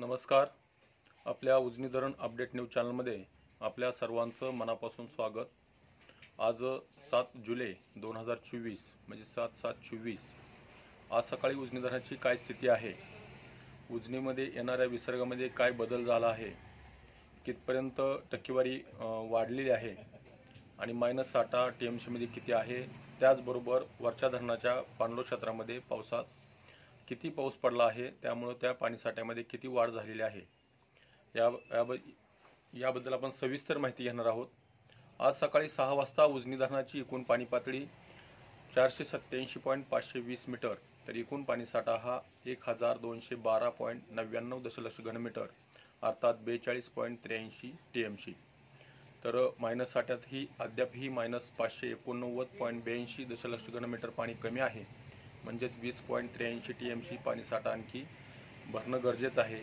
नमस्कार. आपल्या उजनी धरण अपडेट न्यूज चॅनलमध्ये आपल्या सर्वांचं मनापासून स्वागत. आज 7 जुलै 2024 म्हणजे 7/7/24. आज सकाळी उजनी धरणाची काय स्थिती आहे, उजनीमध्ये येणाऱ्या विसर्गामध्ये काय बदल झाला आहे, कितपर्यंत टक्केवारी वाढलेली आहे आणि मायनस साठा TMC मध्ये किती आहे, त्याचबरोबर वरच्या धरणाच्या पाणलोट क्षेत्रामध्ये किती पाऊस पडला आहे, त्यामुळे त्या पाणीसाठ्यामध्ये किती वाढ झालेली आहे याबद्दल आपण सविस्तर माहिती घेणार आहोत. आज सकाळी 6 वाजता उजनी धरणाची एकूण पाणी पातळी 487.520 मीटर, तर एकूण पाणीसाठा हा 1212.99 दशलक्ष घनमीटर अर्थात 42.83 TMC. तर मायनस साठ्यात ही अद्यापही -589.82 दशलक्ष घनमीटर पाणी कमी आहे, म्हणजेच 20.83 TMC पाणीसाठा आणखी भरणं गरजेचं आहे.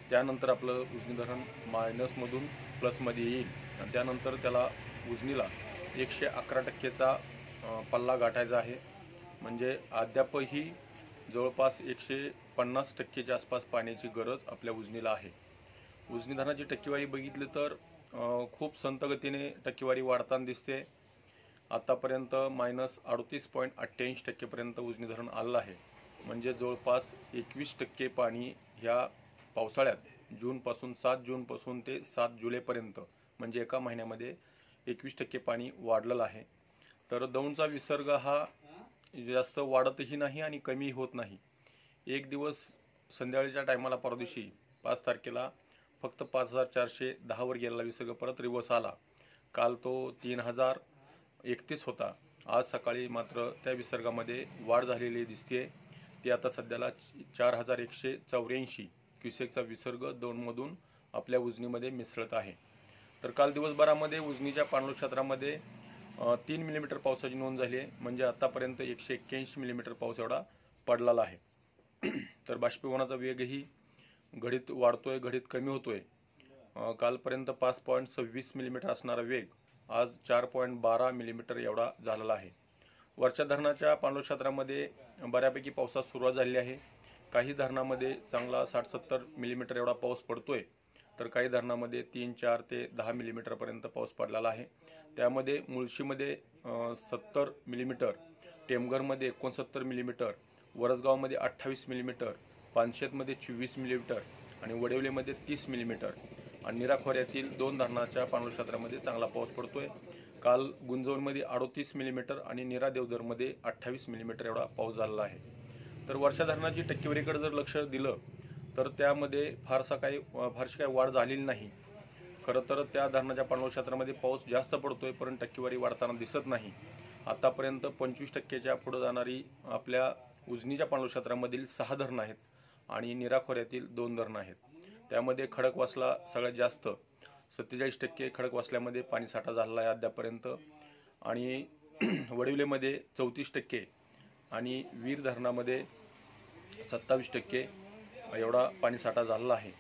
त्यानंतर आपलं उजनी धरण मायनसमधून प्लसमध्ये येईल आणि त्यानंतर त्याला उजनीला 111% पल्ला गाठायचा आहे. म्हणजे अद्यापही जवळपास 150% आसपास पाण्याची गरज आपल्या उजनीला आहे. उजनी धरणाची टक्केवारी बघितली तर खूप संत गतीने टक्केवारी वाढताना दिसते. आतापर्यंत -38.88% पर्यंत उजनी धरण आलं आहे. म्हणजे जवळपास 21% पाणी ह्या पावसाळ्यात जूनपासून 7 जूनपासून ते 7 जुलैपर्यंत म्हणजे एका महिन्यामध्ये 21% पाणी वाढलेलं आहे. तर दौंडचा विसर्ग हा जास्त वाढतही नाही आणि कमी होत नाही. एक दिवस संध्याकाळच्या टायमाला परवा दिवशी 5 तारखेला फक्त 5410 वर गेलेला विसर्ग परत रिवर्स आला. काल तो 3031 होता. आज सकाळी मात्र त्या विसर्गामध्ये वाढ झालेली दिसते. ती आता सध्याला 4184 क्युसेकचा विसर्ग दौंडमधून आपल्या उजनीमध्ये मिसळत आहे. तर काल दिवसभरामध्ये उजनीच्या पाणलोट क्षेत्रामध्ये 3 मिलीमीटर पावसाची नोंद झाली आहे. म्हणजे आतापर्यंत 181 मिलीमीटर पाऊस एवढा पडलेला आहे. तर बाष्पीभवनाचा वेगही घडीत वाढतोय, घडीत कमी होतोय. कालपर्यंत 5.26 मिलीमीटर असणारा वेग आज 4.12 मिलीमीटर एवढा झालेला आहे. वरच्या धरणाच्या पाणलोट क्षेत्रामध्ये बऱ्यापैकी पावसास सुरुवात झाली आहे. काही धरणामध्ये चांगला 60-70 मिलीमीटर एवढा पाऊस पडतोय, तर काही धरणामध्ये 3, 4 ते 10 मिलीमीटरपर्यंत पाऊस पडलेला आहे. त्यामध्ये मुळशीमध्ये 70 मिलीमीटर, टेमघरमध्ये 69 मिलीमीटर, वरसगावमध्ये 28 मिलीमीटर, पानशेतमध्ये 24 मिलीमीटर आणि वडवलेमध्ये 30 मिलीमीटर आणि नीरा खोऱ्यातील 2 धरणाच्या पाणलोट क्षेत्रामध्ये चांगला पाऊस पडतोय. काल गुंजवणमध्ये 38 मिलीमीटर आणि नीरा देवधरमध्ये 28 मिलीमीटर एवढा पाऊस झालेला आहे. तर वर्षा धरणाची टक्केवारीकडे जर लक्ष दिलं तर त्यामध्ये फारशी काही वाढ झालेली नाही. खरं तर त्या धरणाच्या पाणलोट क्षेत्रामध्ये पाऊस जास्त पडतोय, परंतु टक्केवारी वाढताना दिसत नाही. आतापर्यंत 25%च्या पुढे जाणारी आपल्या उजनीच्या पाणलोट क्षेत्रामधील 6 धरणं आहेत आणि नीरा खोऱ्यातील 2 धरणं आहेत. त्यामध्ये खडकवासला सगळ्यात जास्त 47% खडकवासल्यामध्ये पाणीसाठा झालेला आहे अद्यापर्यंत आणि वडवलेमध्ये 34% आणि वीर धरणामध्ये 27% एवढा पाणीसाठा झालेला आहे.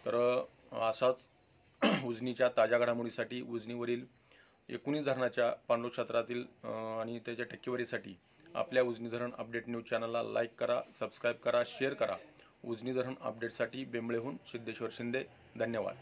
तर अशाच उजनीच्या ताज्या घडामोडीसाठी उजनीवरील 19 धरणाच्या पाणलोट क्षेत्रातील आणि त्याच्या टक्केवारीसाठी आपल्या उजनी धरण अपडेट न्यूज चॅनलला लाईक करा, सबस्क्राईब करा, शेअर करा. उजनी धरण अपडेटसाठी बेंबळेहून सिद्धेश्वर शिंदे. धन्यवाद.